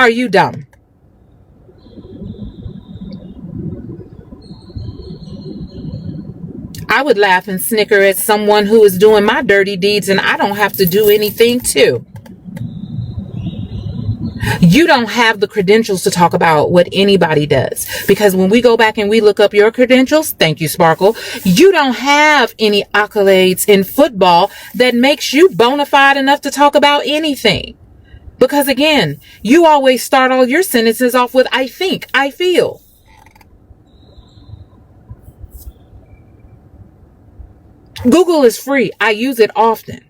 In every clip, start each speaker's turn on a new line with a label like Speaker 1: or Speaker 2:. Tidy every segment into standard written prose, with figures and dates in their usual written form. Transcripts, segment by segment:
Speaker 1: Are you dumb? I would laugh and snicker at someone who is doing my dirty deeds and I don't have to do anything too. You don't have the credentials to talk about what anybody does, because when we go back and we look up your credentials, thank you, Sparkle, you don't have any accolades in football that makes you bona fide enough to talk about anything. Because again, you always start all your sentences off with I think, I feel. Google is free. I use it often.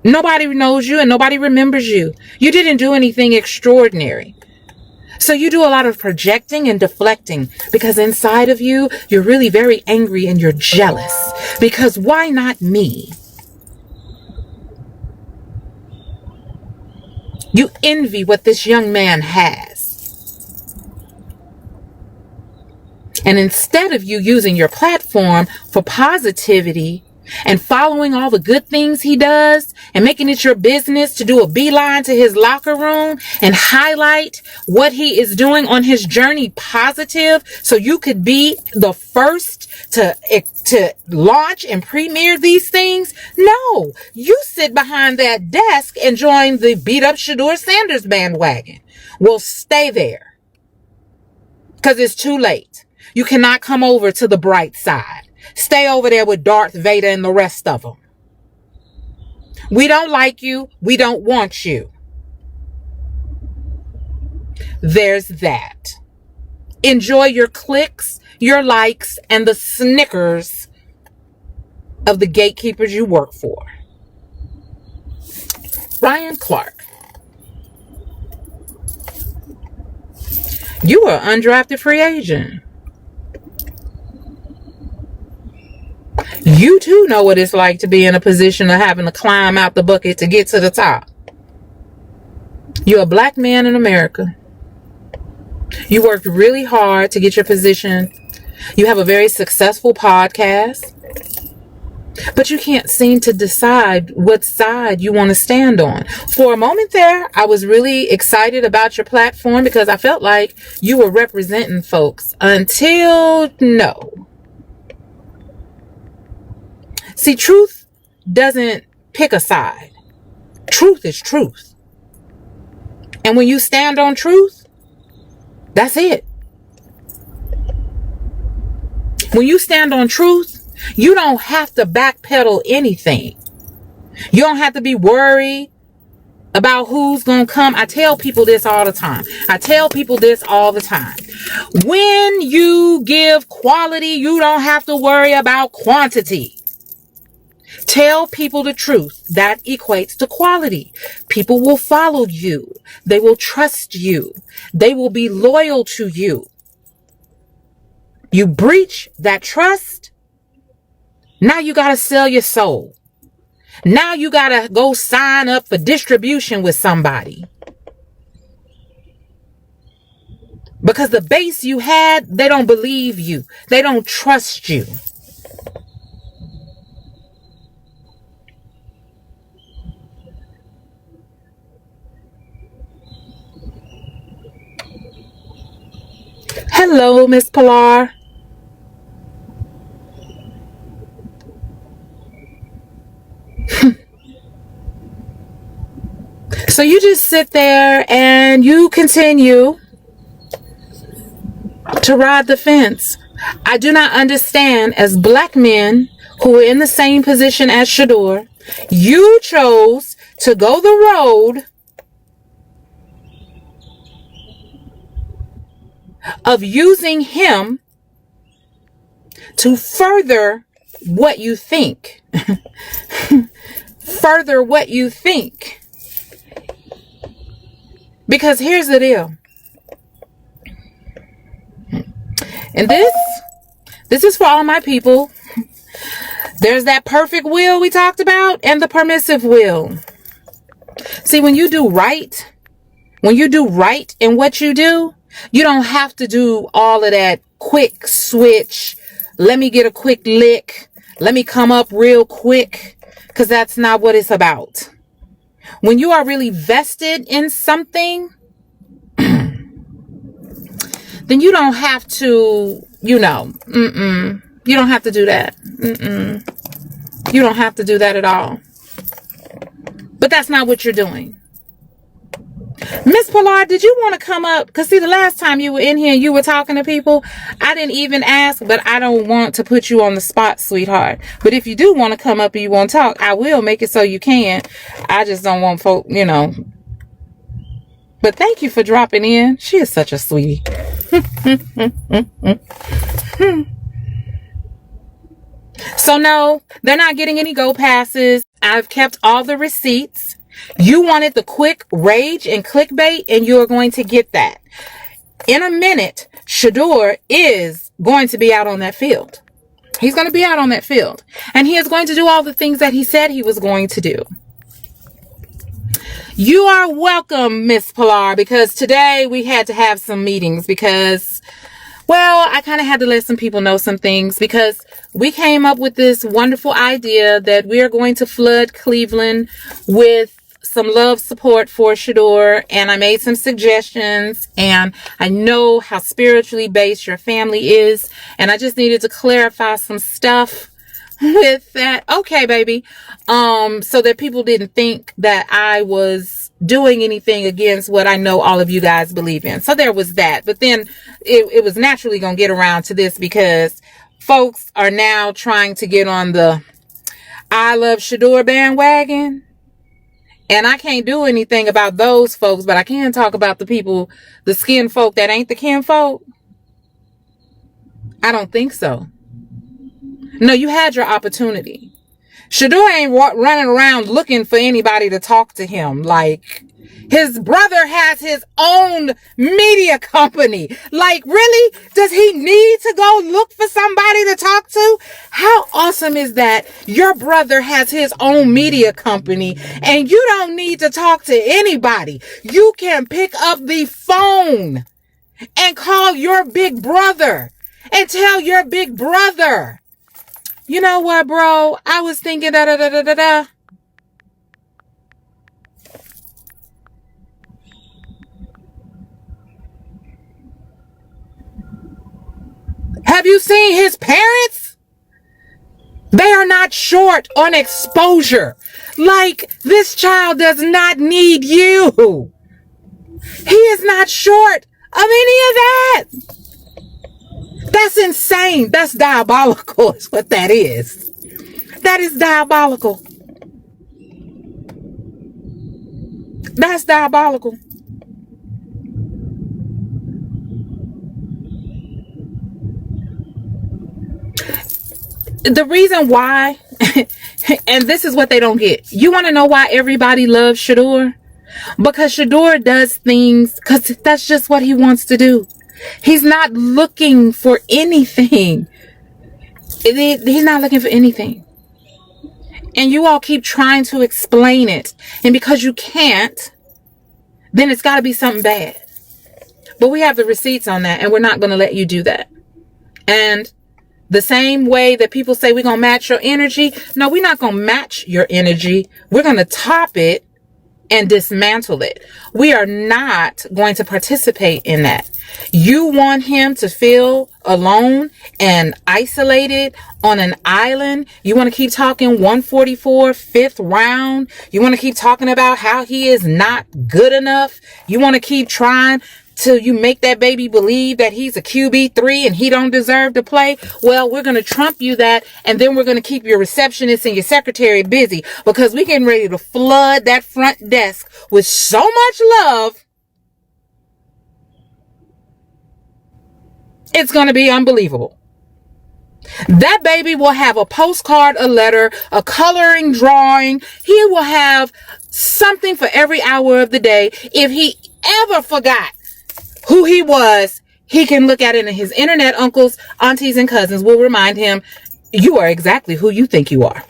Speaker 1: Nobody knows you and nobody remembers you. You didn't do anything extraordinary. So you do a lot of projecting and deflecting because inside of you, you're really very angry and you're jealous. Because why not me? You envy what this young man has. And instead of you using your platform for positivity and following all the good things he does and making it your business to do a beeline to his locker room and highlight what he is doing on his journey positive so you could be the first to launch and premiere these things. No, you sit behind that desk and join the beat up Shedeur Sanders bandwagon. Well, stay there because it's too late. You cannot come over to the bright side. Stay over there with Darth Vader and the rest of them. We don't like you. We don't want you. There's that. Enjoy your clicks, your likes, and the snickers of the gatekeepers you work for. Ryan Clark. You are an undrafted free agent. You too know what it's like to be in a position of having to climb out the bucket to get to the top. You're a black man in America. You worked really hard to get your position. You have a very successful podcast. But you can't seem to decide what side you want to stand on. For a moment there, I was really excited about your platform because I felt like you were representing folks until no. See, truth doesn't pick a side. Truth is truth. And when you stand on truth, that's it. When you stand on truth, you don't have to backpedal anything. You don't have to be worried about who's going to come. I tell people this all the time. When you give quality, you don't have to worry about quantity. Tell people the truth. That equates to quality. People will follow you. They will trust you. They will be loyal to you. You breach that trust. Now you got to sell your soul. Now you got to go sign up for distribution with somebody. Because the base you had, they don't believe you. They don't trust you. Hello, Miss Pilar. So you just sit there and you continue to ride the fence. I do not understand, as black men who are in the same position as Shedeur, you chose to go the road of using him to further what you think. Further what you think. Because here's the deal. And this is for all my people. There's that perfect will we talked about and the permissive will. See, when you do right in what you do, you don't have to do all of that quick switch. Let me get a quick lick. Let me come up real quick. Because that's not what it's about. When you are really vested in something, then you don't have to, you don't have to do that. You don't have to do that at all. But that's not what you're doing. Miss Pilar, did you want to come up? Because see, the last time you were in here and you were talking to people, I didn't even ask, but I don't want to put you on the spot, sweetheart. But if you do want to come up and you want to talk, I will make it so you can. I just don't want folk, But thank you for dropping in. She is such a sweetie. So no, they're not getting any go passes. I've kept all the receipts. You wanted the quick rage and clickbait, and you're going to get that. In a minute, Shedeur is going to be out on that field. He's going to be out on that field. And he is going to do all the things that he said he was going to do. You are welcome, Miss Pilar, because today we had to have some meetings because, well, I kind of had to let some people know some things because we came up with this wonderful idea that we are going to flood Cleveland with some love support for Shedeur, and I made some suggestions, and I know how spiritually based your family is, and I just needed to clarify some stuff with that. Okay, baby. So that people didn't think that I was doing anything against what I know all of you guys believe in. So there was that. But then it was naturally going to get around to this because folks are now trying to get on the I love Shedeur bandwagon. And I can't do anything about those folks, but I can talk about the people, the skin folk that ain't the kin folk. I don't think so. No, you had your opportunity. Shedeur ain't running around looking for anybody to talk to him. Like, his brother has his own media company. Like, really? Does he need to go look for somebody to talk to? How awesome is that? Your brother has his own media company and you don't need to talk to anybody. You can pick up the phone and call your big brother and tell your big brother, you know what, bro? I was thinking da-da-da-da-da-da. Have you seen his parents? They are not short on exposure. Like, this child does not need you. He is not short of any of that. That's insane. That's diabolical is what that is. That is diabolical. That's diabolical. The reason why, and this is what they don't get. You want to know why everybody loves Shedeur? Because Shedeur does things because that's just what he wants to do. He's not looking for anything. He's not looking for anything. And you all keep trying to explain it. And because you can't, then it's got to be something bad. But we have the receipts on that, and we're not going to let you do that. And the same way that people say we're going to match your energy. No, we're not going to match your energy. We're going to top it and dismantle it. We are not going to participate in that. You want him to feel alone and isolated on an island. You want to keep talking 144, fifth round. You want to keep talking about how he is not good enough. You want to keep trying till you make that baby believe that he's a QB3 and he don't deserve to play. Well, we're going to trump you that, and then we're going to keep your receptionist and your secretary busy because we're getting ready to flood that front desk with so much love. It's going to be unbelievable. That baby will have a postcard, a letter, a coloring drawing. He will have something for every hour of the day. If he ever forgot who he was, he can look at it, and his internet uncles, aunties, and cousins will remind him, you are exactly who you think you are.